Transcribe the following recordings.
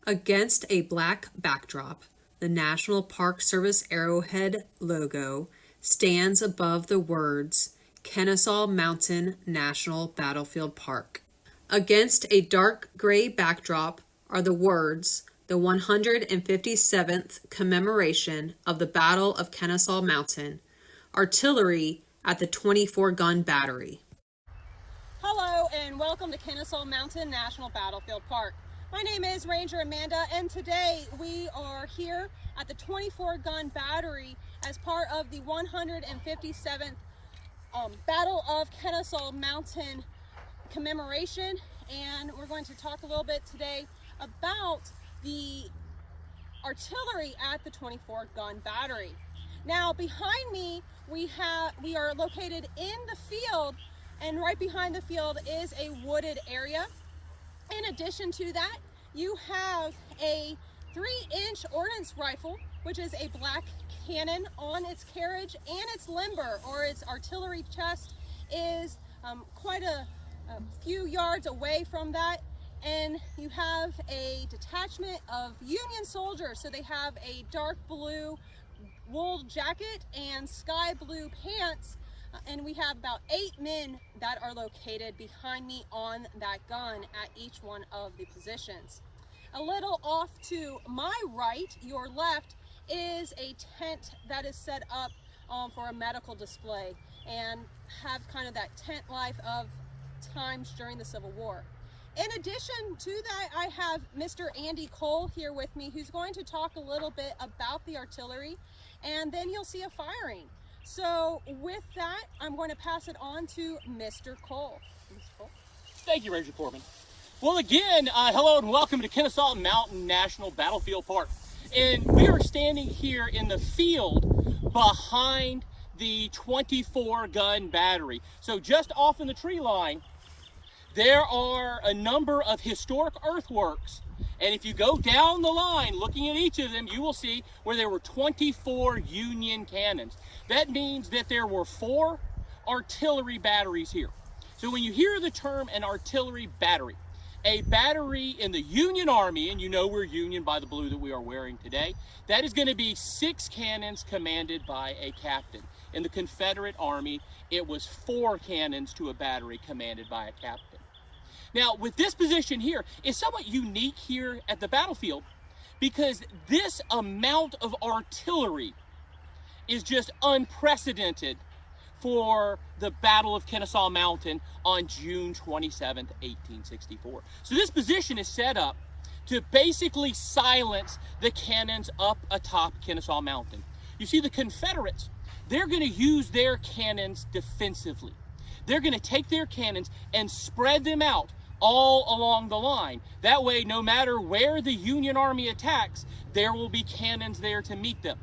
Against a black backdrop, the National Park Service arrowhead logo stands above the words Kennesaw Mountain National Battlefield Park. Against a dark gray backdrop are the words the 157th commemoration of the Battle of Kennesaw Mountain, artillery at the 24-gun battery. Hello and welcome to Kennesaw Mountain National Battlefield Park. My name is Ranger Amanda, and today we are here at the 24-gun battery as part of the 157th Battle of Kennesaw Mountain commemoration, and we're going to talk a little bit today about the artillery at the 24-gun battery. Now behind me we are located in the field, and right behind the field is a wooded area. In addition to that, you have a 3-inch ordnance rifle, which is a black cannon on its carriage, and its limber, or its artillery chest, is quite a few yards away from that. And you have a detachment of Union soldiers, so they have a dark blue wool jacket and sky blue pants. And we have about 8 men that are located behind me on that gun at each one of the positions. A little off to my right, your left, is a tent that is set up for a medical display and have kind of that tent life of times during the Civil War. In addition to that, I have Mr. Andy Cole here with me, who's going to talk a little bit about the artillery, and then you'll see a firing. So with that, I'm going to pass it on to Mr. Cole. Mr. Cole? Thank you, Ranger Corbin. Well, again, hello and welcome to Kennesaw Mountain National Battlefield Park. And we are standing here in the field behind the 24-gun battery. So just off in the tree line, there are a number of historic earthworks. And if you go down the line, looking at each of them, you will see where there were 24 Union cannons. That means that there were 4 artillery batteries here. So when you hear the term an artillery battery, a battery in the Union Army, and you know we're Union by the blue that we are wearing today, that is going to be 6 cannons commanded by a captain. In the Confederate Army, it was 4 cannons to a battery commanded by a captain. Now, with this position here, it's somewhat unique here at the battlefield because this amount of artillery is just unprecedented for the Battle of Kennesaw Mountain on June 27th, 1864. So this position is set up to basically silence the cannons up atop Kennesaw Mountain. You see, the Confederates, they're going to use their cannons defensively. They're going to take their cannons and spread them out all along the line. That way, no matter where the Union Army attacks, there will be cannons there to meet them.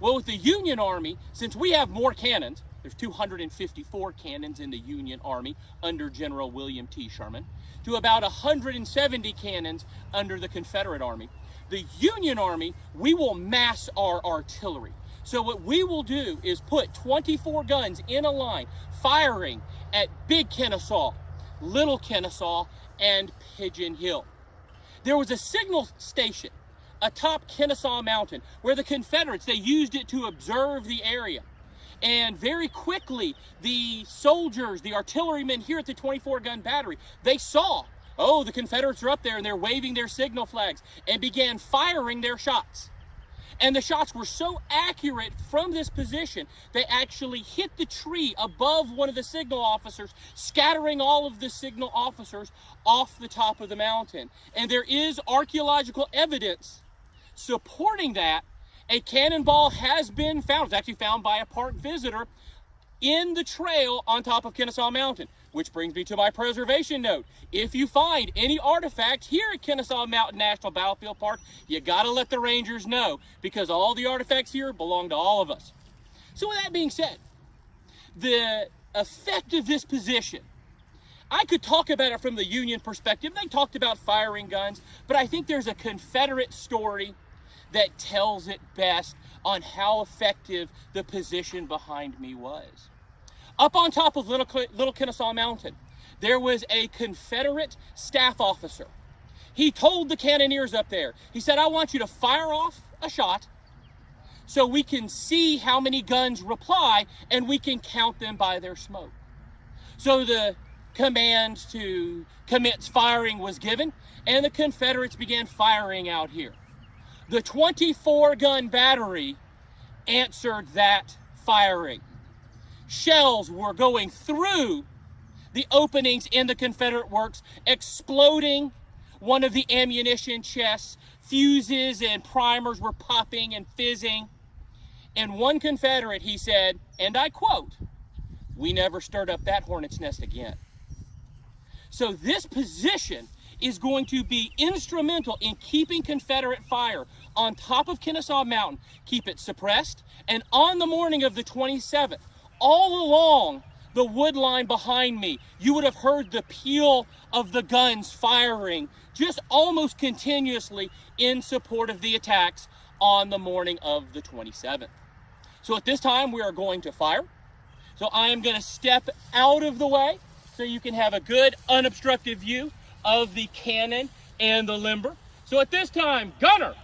Well, with the Union Army, since we have more cannons, there's 254 cannons in the Union Army under General William T. Sherman, to about 170 cannons under the Confederate Army. The Union Army, we will mass our artillery. So what we will do is put 24 guns in a line, firing at Big Kennesaw, Little Kennesaw, and Pigeon Hill. There was a signal station atop Kennesaw Mountain where the Confederates, they used it to observe the area. And very quickly, the soldiers, the artillerymen here at the 24-gun battery, they saw, oh, the Confederates are up there and they're waving their signal flags, and began firing their shots. And the shots were so accurate from this position, they actually hit the tree above one of the signal officers, scattering all of the signal officers off the top of the mountain. And there is archaeological evidence supporting that. A cannonball has been found. It's actually found by a park visitor in the trail on top of Kennesaw Mountain, which brings me to my preservation note. If you find any artifact here at Kennesaw Mountain National Battlefield Park, you gotta let the Rangers know, because all the artifacts here belong to all of us. So with that being said, the effect of this position, I could talk about it from the Union perspective. They talked about firing guns, but I think there's a Confederate story that tells it best on how effective the position behind me was. Up on top of Little Kennesaw Mountain, there was a Confederate staff officer. he told the cannoneers up there, he said, I want you to fire off a shot so we can see how many guns reply and we can count them by their smoke. So the command to commence firing was given, and the Confederates began firing out here. The 24-gun battery answered that firing. Shells were going through the openings in the Confederate works, exploding one of the ammunition chests. Fuses and primers were popping and fizzing. And one Confederate, he said, and I quote, "We never stirred up that hornet's nest again." So this position is going to be instrumental in keeping Confederate fire on top of Kennesaw Mountain, keep it suppressed, and on the morning of the 27th, all along the wood line behind me, you would have heard the peal of the guns firing just almost continuously in support of the attacks on the morning of the 27th. So at this time, we are going to fire. So I am going to step out of the way so you can have a good unobstructed view of the cannon and the limber. So at this time, gunner,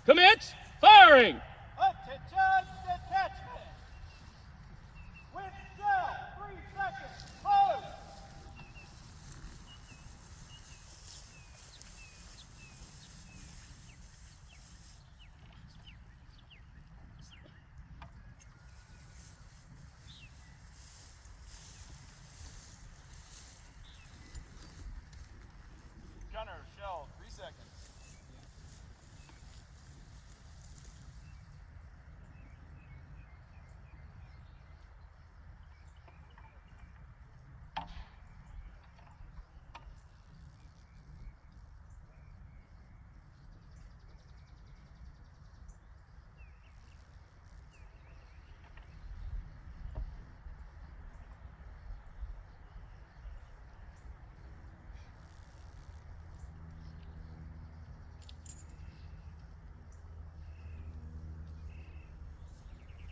commence firing. Attention, detachment. With shell, 3 seconds, close. Gunner, shell, 3 seconds.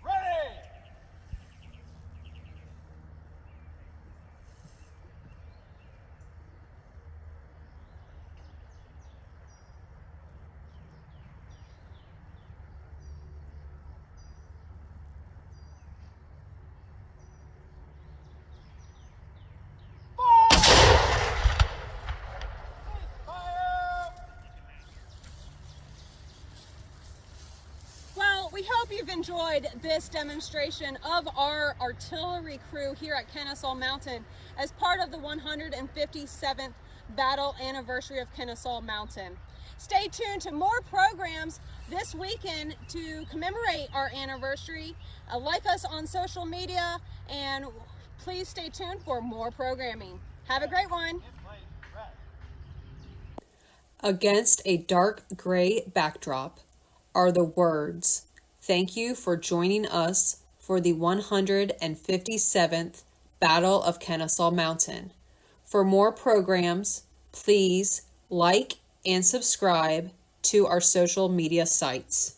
Ready! Well, we hope you've enjoyed this demonstration of our artillery crew here at Kennesaw Mountain as part of the 157th battle anniversary of Kennesaw Mountain. Stay tuned to more programs this weekend to commemorate our anniversary. Like us on social media, and please stay tuned for more programming. Have a great one. Against a dark gray backdrop are the words, "Thank you for joining us for the 157th Battle of Kennesaw Mountain." For more programs, please like and subscribe to our social media sites.